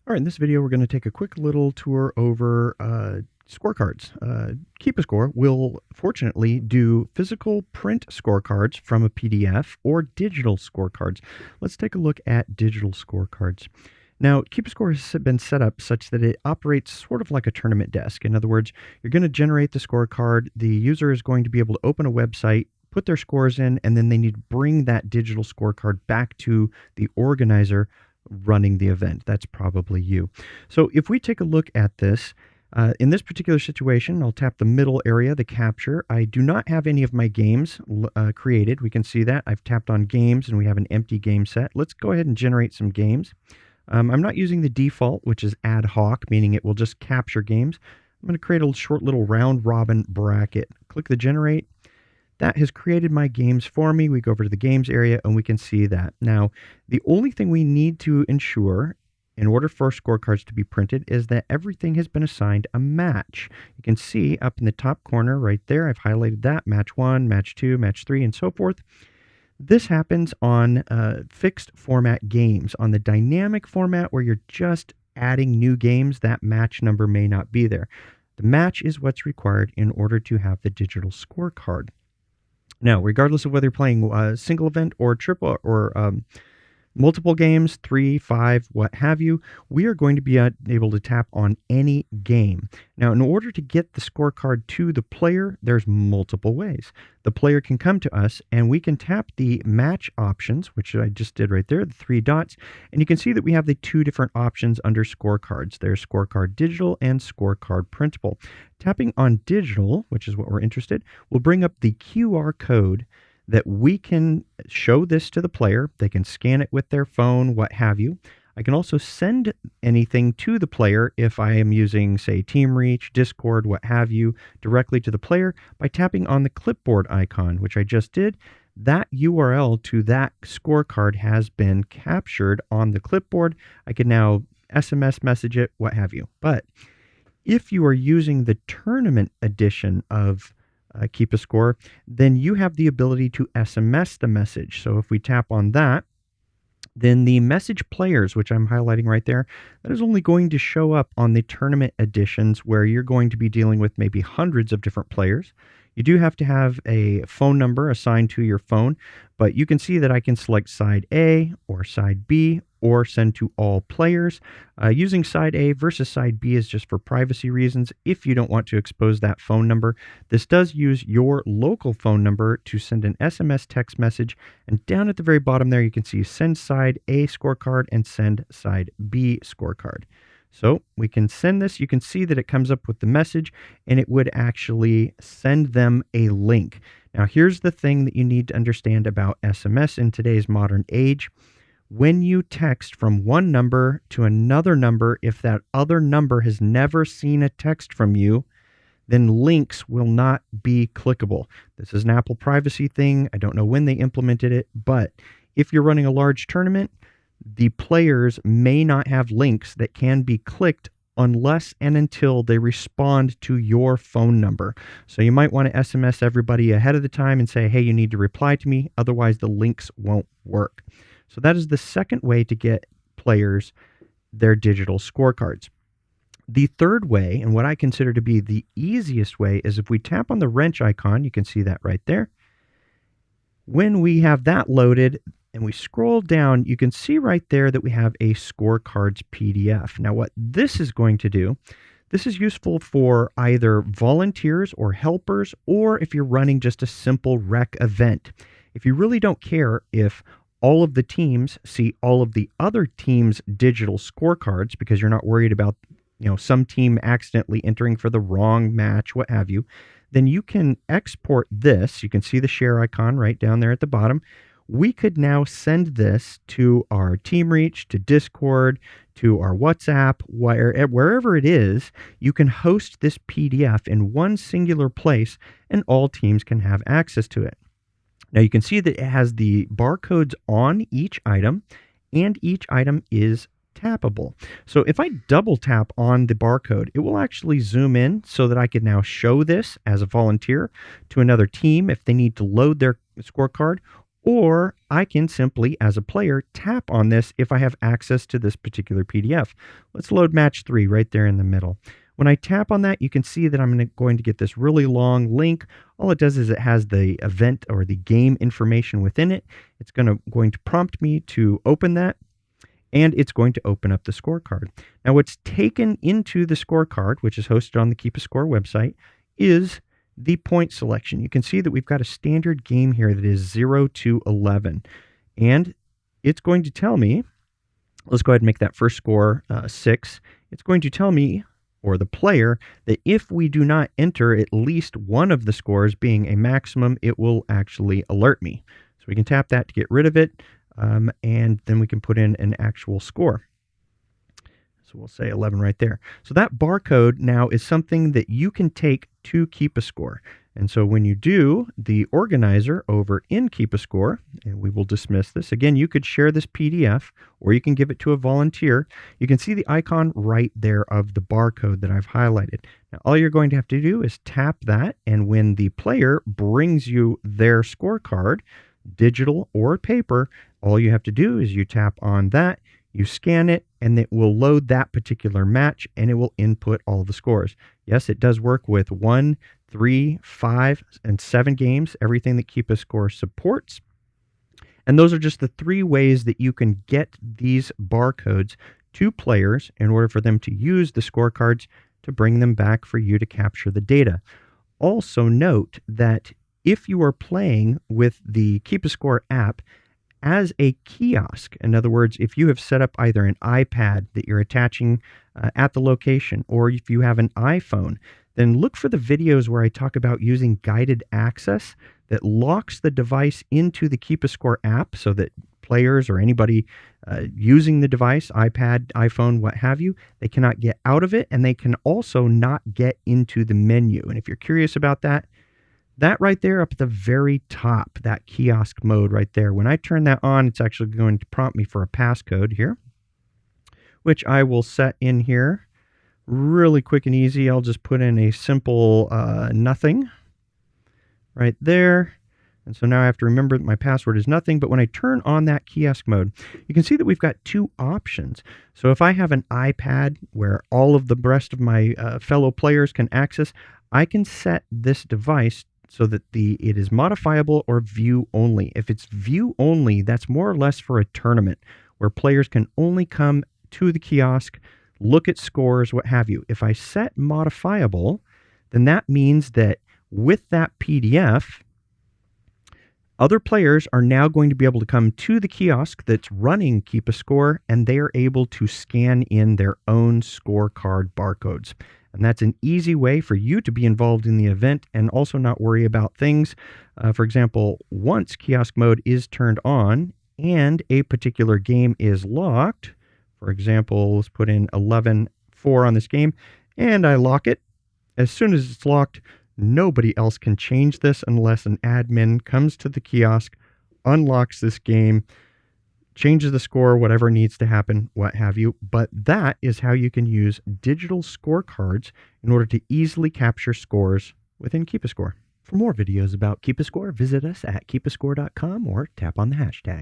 All right, in this video, we're going to take a quick little tour over scorecards. KeepaScore will fortunately do physical print scorecards from a PDF or digital scorecards. Let's take a look at digital scorecards. Now, KeepaScore has been set up such that it operates sort of like a tournament desk. In other words, you're going to generate the scorecard. The user is going to be able to open a website, put their scores in, and then they need to bring that digital scorecard back to the organizer running the event. That's probably you. So if we take a look at this, in this particular situation, I'll tap the middle area, the capture. I do not have any of my games created. We can see that. I've tapped on games and we have an empty game set. Let's go ahead and generate some games. I'm not using the default, which is ad hoc, meaning it will just capture games. I'm going to create a short little round robin bracket. Click the generate. That has created my games for me. We go over to the games area and we can see that. Now, the only thing we need to ensure in order for scorecards to be printed is that everything has been assigned a match. You can see up in the top corner right there, I've highlighted that, match 1, match 2, match 3, and so forth. This happens on fixed format games. On the dynamic format where you're just adding new games, that match number may not be there. The match is what's required in order to have the digital scorecard. Now, regardless of whether you're playing a single event or triple or multiple games, 3, 5, what have you, we are going to be able to tap on any game. Now, in order to get the scorecard to the player, there's multiple ways. The player can come to us and we can tap the match options, which I just did right there, the 3 dots, and you can see that we have the 2 different options under scorecards. There's scorecard digital and scorecard printable. Tapping on digital, which is what we're interested, will bring up the QR code that we can show this to the player. They can scan it with their phone, what have you. I can also send anything to the player if I am using, say, TeamReach, Discord, what have you, directly to the player by tapping on the clipboard icon, which I just did. That URL to that scorecard has been captured on the clipboard. I can now SMS message it, what have you. But if you are using the tournament edition of KeepaScore, then you have the ability to SMS the message. So if we tap on that, then the message players, which I'm highlighting right there, that is only going to show up on the tournament editions where you're going to be dealing with maybe hundreds of different players. You do have to have a phone number assigned to your phone, but you can see that I can select side A or side B or send to all players. Using side A versus side B is just for privacy reasons. If you don't want to expose that phone number, this does use your local phone number to send an SMS text message. And down at the very bottom there, you can see send side A scorecard and send side B scorecard. So we can send this. You can see that it comes up with the message and it would actually send them a link. Now, here's the thing that you need to understand about SMS in today's modern age. When you text from one number to another number, if that other number has never seen a text from you, then links will not be clickable. This is an Apple privacy thing. I don't know when they implemented it, but if you're running a large tournament, the players may not have links that can be clicked unless and until they respond to your phone number. So you might want to SMS everybody ahead of the time and say, hey, you need to reply to me. Otherwise, the links won't work. So that is the second way to get players their digital scorecards. The third way, and what I consider to be the easiest way, is if we tap on the wrench icon, you can see that right there. When we have that loaded, and we scroll down, you can see right there that we have a scorecards PDF. Now, what this is going to do, this is useful for either volunteers or helpers, or if you're running just a simple rec event. If you really don't care if all of the teams see all of the other teams' digital scorecards because you're not worried about, some team accidentally entering for the wrong match, what have you, then you can export this. You can see the share icon right down there at the bottom. We could now send this to our TeamReach, to Discord, to our WhatsApp, wherever it is. You can host this PDF in one singular place and all teams can have access to it. Now you can see that it has the barcodes on each item and each item is tappable. So if I double tap on the barcode, it will actually zoom in so that I can now show this as a volunteer to another team if they need to load their scorecard, Or I can simply, as a player, tap on this if I have access to this particular PDF. Let's load match 3 right there in the middle. When I tap on that, you can see that I'm going to get this really long link. All it does is it has the event or the game information within it. It's going to prompt me to open that, and it's going to open up the scorecard. Now, what's taken into the scorecard, which is hosted on the KeepaScore website, is the point selection. You can see that we've got a standard game here that is 0 to 11. And it's going to tell me, let's go ahead and make that first score 6. It's going to tell me, or the player, that if we do not enter at least one of the scores being a maximum, it will actually alert me. So we can tap that to get rid of it, and then we can put in an actual score. So we'll say 11 right there. So that barcode now is something that you can take to KeepaScore. And so when you do, the organizer over in KeepaScore, and we will dismiss this. Again, you could share this PDF or you can give it to a volunteer. You can see the icon right there of the barcode that I've highlighted. Now, all you're going to have to do is tap that, and when the player brings you their scorecard, digital or paper, all you have to do is you tap on that, you scan it, and it will load that particular match, and it will input all the scores. Yes, it does work with 1, 3, 5, and 7 games, everything that KeepaScore supports. And those are just the 3 ways that you can get these barcodes to players in order for them to use the scorecards to bring them back for you to capture the data. Also note that if you are playing with the KeepaScore app as a kiosk, in other words, if you have set up either an iPad that you're attaching at the location, or if you have an iPhone, then look for the videos where I talk about using guided access that locks the device into the KeepaScore app so that players or anybody using the device, iPad, iPhone, what have you, they cannot get out of it, and they can also not get into the menu. And if you're curious about that, that right there up at the very top, that kiosk mode right there, when I turn that on, it's actually going to prompt me for a passcode here, which I will set in here really quick and easy. I'll just put in a simple nothing right there. And so now I have to remember that my password is nothing. But when I turn on that kiosk mode, you can see that we've got 2 options. So if I have an iPad where all of the rest of my fellow players can access, I can set this device so that it is modifiable or view only. If it's view only, that's more or less for a tournament where players can only come to the kiosk, look at scores, what have you. If I set modifiable, then that means that with that PDF, other players are now going to be able to come to the kiosk that's running KeepaScore, and they are able to scan in their own scorecard barcodes. And that's an easy way for you to be involved in the event and also not worry about things. For example, once kiosk mode is turned on and a particular game is locked, for example, let's put in 11-4 on this game, and I lock it. As soon as it's locked, nobody else can change this unless an admin comes to the kiosk, unlocks this game, changes the score, whatever needs to happen, what have you. But that is how you can use digital scorecards in order to easily capture scores within KeepaScore. For more videos about KeepaScore, visit us at keepascore.com or tap on the hashtag.